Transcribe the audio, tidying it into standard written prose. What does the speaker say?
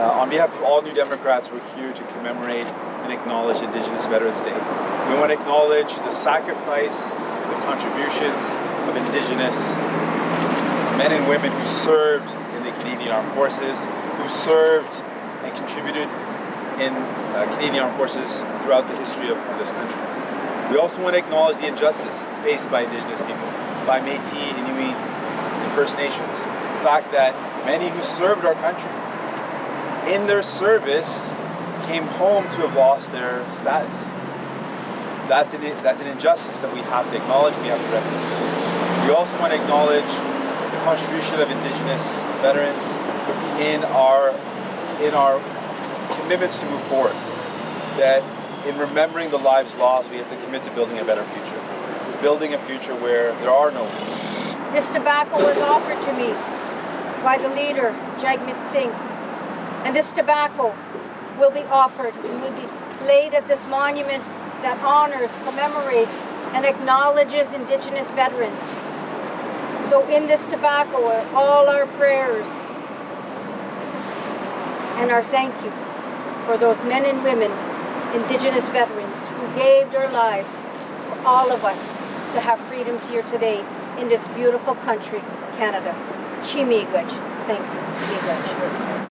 On behalf of all New Democrats, we're here to commemorate and acknowledge Indigenous Veterans Day. We want to acknowledge the sacrifice, the contributions of Indigenous men and women who served in the Canadian Armed Forces, who served and contributed in Canadian Armed Forces throughout the history of this country. We also want to acknowledge the injustice faced by Indigenous people, by Métis, Inuit, and First Nations. The fact that many who served our country in their service came home to have lost their status. That's an injustice that we have to acknowledge, we have to recognize. We also want to acknowledge the contribution of Indigenous veterans in our commitments to move forward. That in remembering the lives lost, we have to commit to building a better future. Building a future where there are no wars. This tobacco was offered to me by the leader, Jagmeet Singh. And this tobacco will be offered and will be laid at this monument that honors, commemorates, and acknowledges Indigenous veterans. So in this tobacco are all our prayers and our thank you for those men and women, Indigenous veterans, who gave their lives for all of us to have freedoms here today in this beautiful country, Canada. Chi miigwech. Thank you. Miigwech.